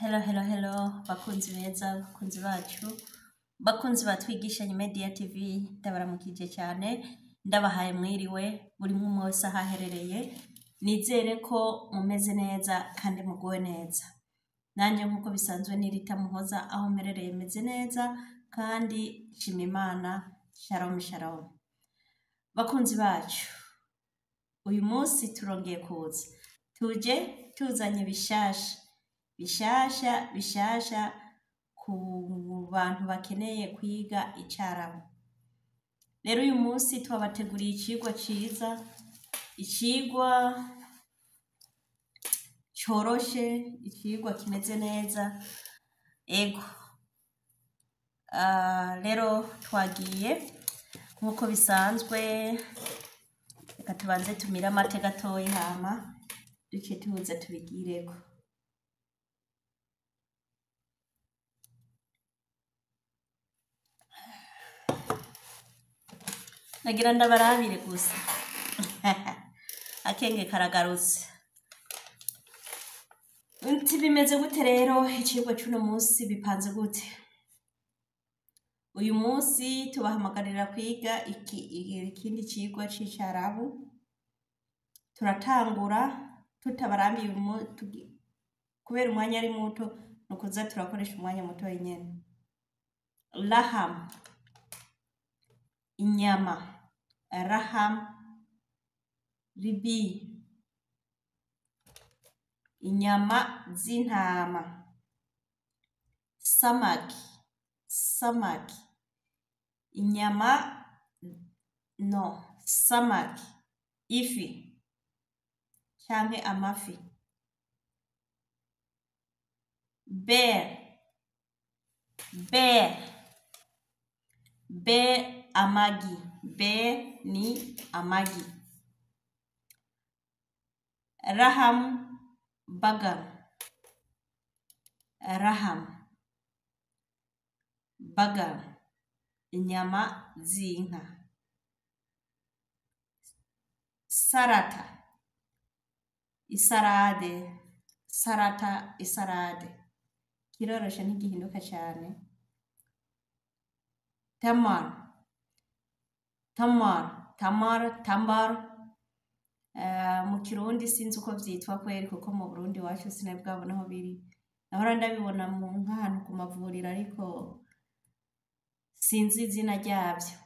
Hello bakunzi beza bakunzi bacu bakunzi batwigishanye Media TV ndabaramukije cyane ndabahaye mwiriwe buri umwe wese ahaherereye nizere ko mumeze neza kandi muguwe neza nanje nkuko bisanzwe nirita muhoza aho merereye meze neza kandi shima Imana shalom bakunzi bacu uyu munsi turongeye kuza tuje tuzanye bishasha ku bantu bakeneye kwiga Icarabu. Rero uyu munsi twabateguriye icigwa ciza, icigwa coroshe, icigwa kimeze neza. Ego rero twagiye nkuko bisanzwe, reka tubanze tumire amate gatoyi hama duce tuza tubigireko. Nagira ndabarabire gusa akenge karagarutse. Nti bimeze gute rero icigwa cy'uno munsi bipanze gute? Uyu munsi tubahamagarira kwiga ikindi cigwa c'Icarabu. Turatangura tutabarambiye kubera umwanya ari muto nukuza turakoresha umwanya muto nyene. Laham inyama, raham ribi inyama z'intama, samaki inyama samaki, ifi canke amafi, bear amagi, bear ni amagi. Raham bagar inyama z'inka. Isarade kiroroshe ntigihinduka cyane. Tamar mu Kirundi sinzi uko vyitwa kweri kuko mu Burundi wacu sinabwabona aho biri. Nahora ndabibona mu nk'ahantu ku mavuriro ariko sinzi izina ryavyo.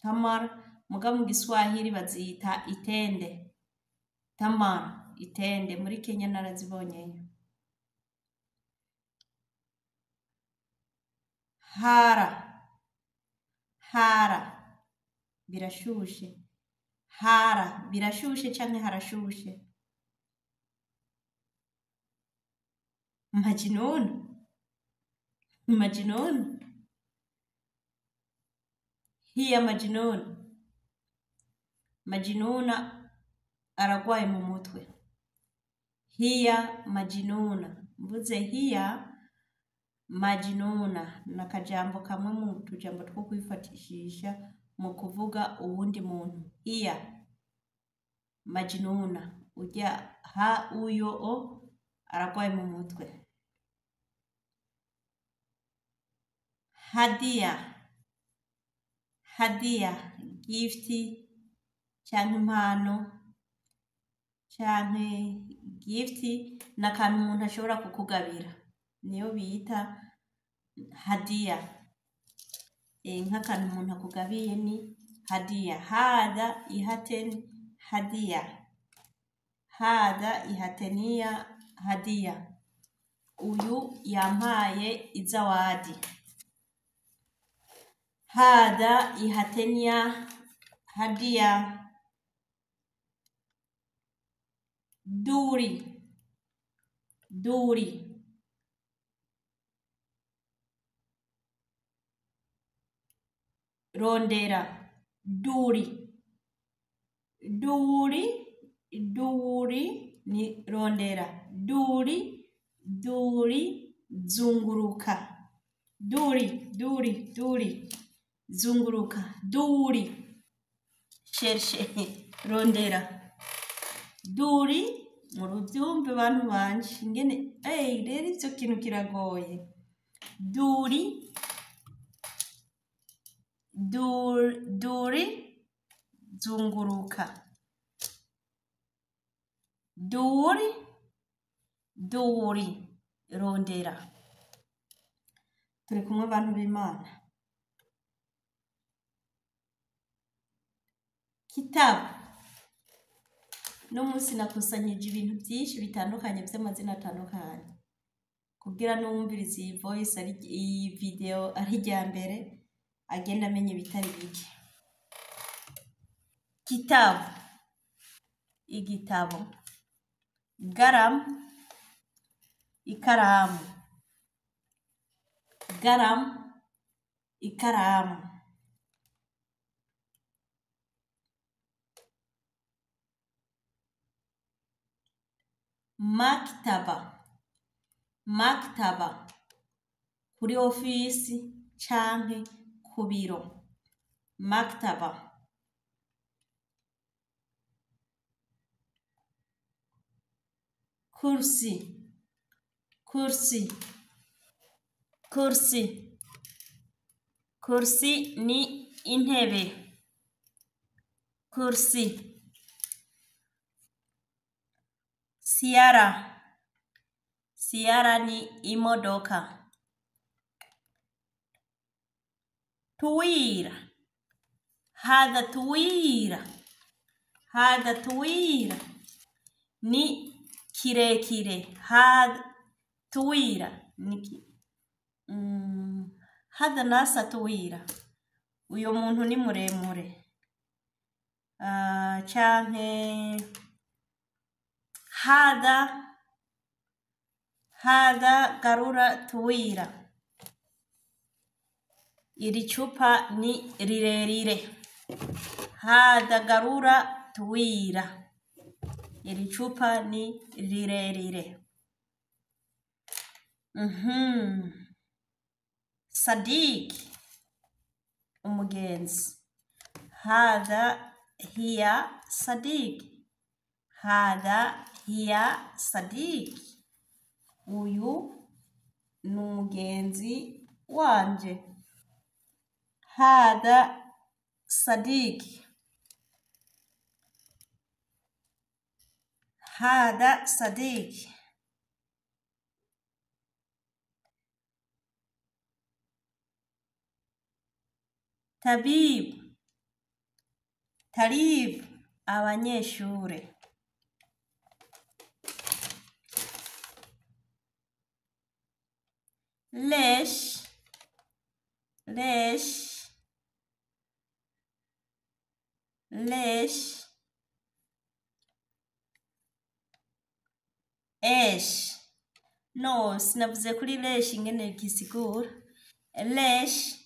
Tamar muga mu Giswahili bazita itende. Tamar itende muri Kenya narazibonyeyo. Hara birashushe. Hara birashushe canke harashushe. Majnun hiya majnuna aragwaye mu mutwe. Hiya majnuna mvuze hiya majnuna nakajambo kamwe mu tujambo two kwifatishisha mu kuvuga uwundi muntu. Hiya majnuna ujya uyo aragwaye mu mutwe. Hadia gifti canke impano canke gifti nakantu umuntu ashobora kukugabira niyo bita hadia. Nk'akantu umuntu akugabiye ni hadia. Hada ihaten hadia, hada ihatenia hadia. Uyu yampaye izawadi. Hada ihatenia hadia. Duri rondera. Duri ni rondera. Duri zunguruka. Duri zunguruka. Duri cherche rondera. Duri murubyumve bantu banje ingene rero ivyo kintu kiragoye. Duri zunguruka. Duri rondera. Turi kumwe bantu b'Imana. Kitabu. No munsi nakusanyije ibintu byinshi bitandukanye by'amazina atandukanye kugira n'umviriza iyi voice ari iyi video ari rya mbere agenda amenye bitari bike. Kitabu, igitabo. Garam, ikaramu. Garam, ikaramu. Maktaba. Maktaba, kuri ofisi canke ku biro. Maktaba. Kursi. Kursi. Kursi. Kursi ni intebe. Kursi. Siara. Siara ni imodoka. Tuwira. Hadha tuwira. Hadha tuwira ni kirekire. Hadha tuwira ni hadha nasa tuwira. Uyo muntu ni muremure. Canke hadha garura tuwira. Iri chupa ni rirerire. Hadha garura tuwira. Iri chupa ni rirerire. Sadiq, umugenzi. Hadha hiya Sadiq. Hadha hiya Sadiq. Uyu ni umugenzi wanje. Hadha Sadiq. Hadha Sadiq. Tabib. Talib, abanyeshure. Lesh. Lesh. Lesh. Esh. No, sinavuze kuri lesh ingene gisigura. Lesh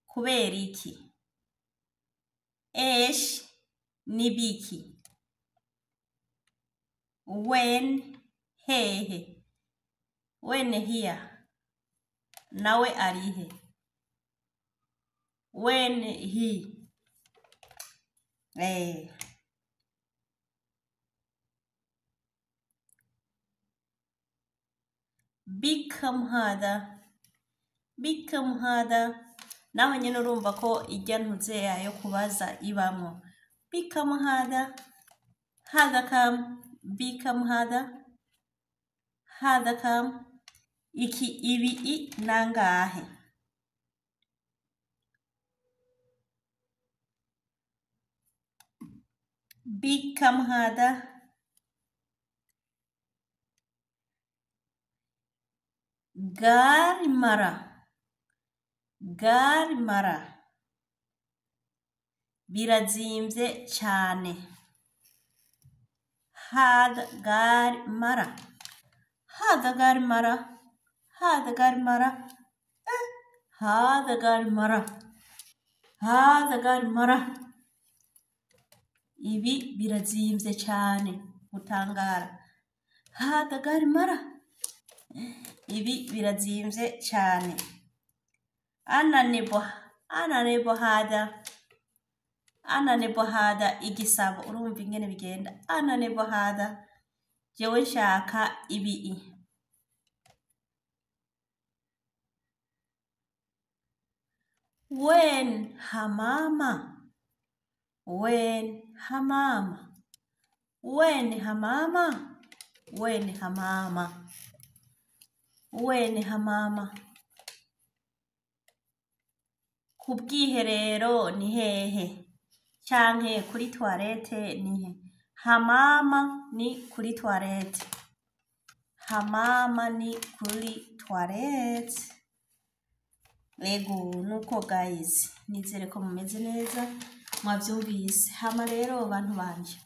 kubera iki. Esh ni biki. When hehe. When here. Nawe arihe. When he. Bikam hadha. Bikam hadha. Naho nyene urumva ko ijya ntuze yayo kubaza ibamwo. Bikam hadha. Hadha kam. Bikam hadha. Hadha kam. Iki ibi nangahe. Bikam hadha. Gari mara. Gari mara. Birazimvye cyane. Hadha gari mara. Hadha gari mara. Hadha gari mara. Hadha gari mara. Hadha gari mara. Ibi birazimvye cyane. Utangara. Hadha gari mara. Ibi birazimvye cyane. Ana nebo hadha. Ana nebo hadha igisabo urumva ingene bigenda. Ana nebo hadha jewe nshaka ibi. Wen hamama, wen hamama, wen hamama, wen hamama, wen hamama. Ku bwiherero ni hehe? Canke kuri toilette ni he? Hamama ni kuri toilette. Hamama ni kuri toilette. Ego nuko guys, nizere ko mumeze neza mwavyumvise. Hama rero bantu banje,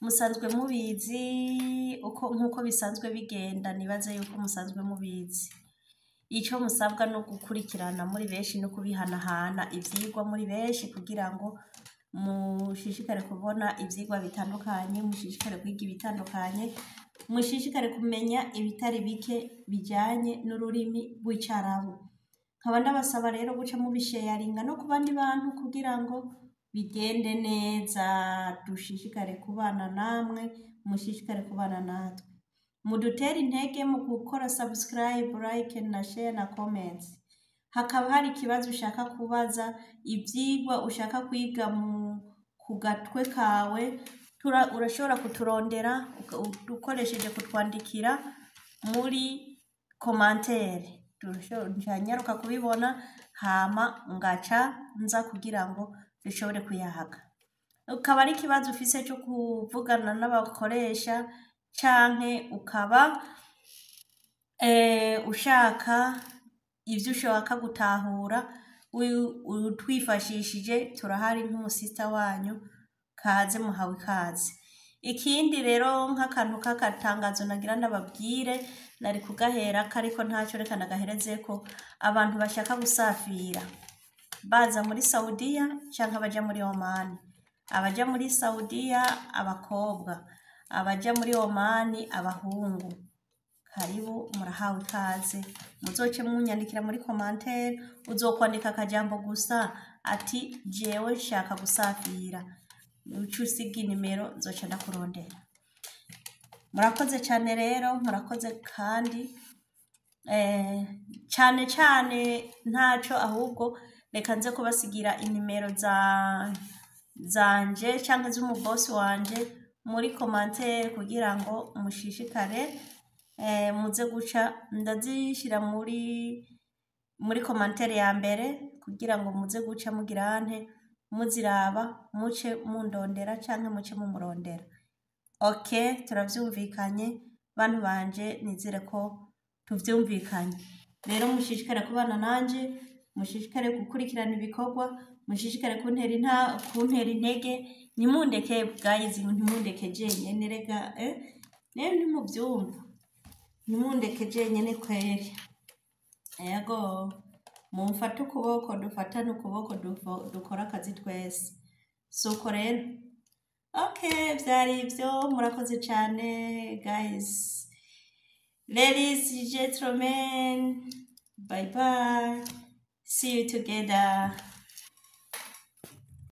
musanzwe mubizi nkuko bisanzwe bigenda, nibaze yuko musanzwe mubizi. Ico musabwa no gukurikirana muri benshi no kubihanahana ivyigwa muri benshi kugira ngo mushishikare kubona ivyigwa bitandukanye, mushishikare kwiga ibitandukanye, mushishikare kumenya ibitari bike bijanye n'ururimi rw'Icarabu. Nkaba ndabasaba rero guca mubisharinga no ku bandi bantu kugira ngo bigende neza, dushishikare kubana namwe, mushishikare kubana natwe. Mudutera intege mu gukora subscribe, like na share na comments. Hakaba hari ikibazo ushaka kubaza, ivyigwa ushaka kwiga ku gatwe kawe, urashobora kuturondera ukoresheje kutwandikira muri commentaire. Nyaruka kubibona hama ngaca nza kugira ngo dushobore kuyahaga. Ukaba ari ikibazo ufise cyo kuvugana n'abakoresha canke ukaba ushaka ivyo ushaka gutahura utwifashishije, turahari nk'umusista wanyu, kaze muhawe kaze. Ikindi rero nk'akantu k'akatangazo nagira ndababwire, nari kugahera ariko ntacyo, reka nagaherezeko. Abantu bashaka gusafira baza muri Saudiya canke abaja muri Oman. Abaja muri Saudiya abakobwa, abaja muri Oman abahungu, karibu murahawe ikaze. Muzoce munyandikira muri commentaire, uzokwandika akajambo gusa ati jewe nshaka gusafira, ucusiga inimero nzoca ndakurondera. Murakoze cyane rero, murakoze kandi cyane ntaco, ahubwo reka nze kubasigira inimero zanje canke z'umubosi wanje muri commentaire kugira ngo mushishikare muze guca ndazishira muri commentaire ya mbere kugira ngo muze guca mugirante muziraba, muce mundondera canke muce mumurondera. Okay, turavyumvikanye bantu banje, nizere ko tuvyumvikanye. Rero mushishikare kubana nanje, mushishikare gukurikirana ibikorwa, mushishikare kuntera intege, nimundeke guys, nimundeke jenyene rega ntimuvyumva, nimundeke jenyene kweri. Yego mumfata ukuboko, dufatane ukuboko, dukora akazi twese. Suko rero. Okay, vyari ivyo, murakoze cyane guys. Ladies and gentlemen, bye bye. See you together.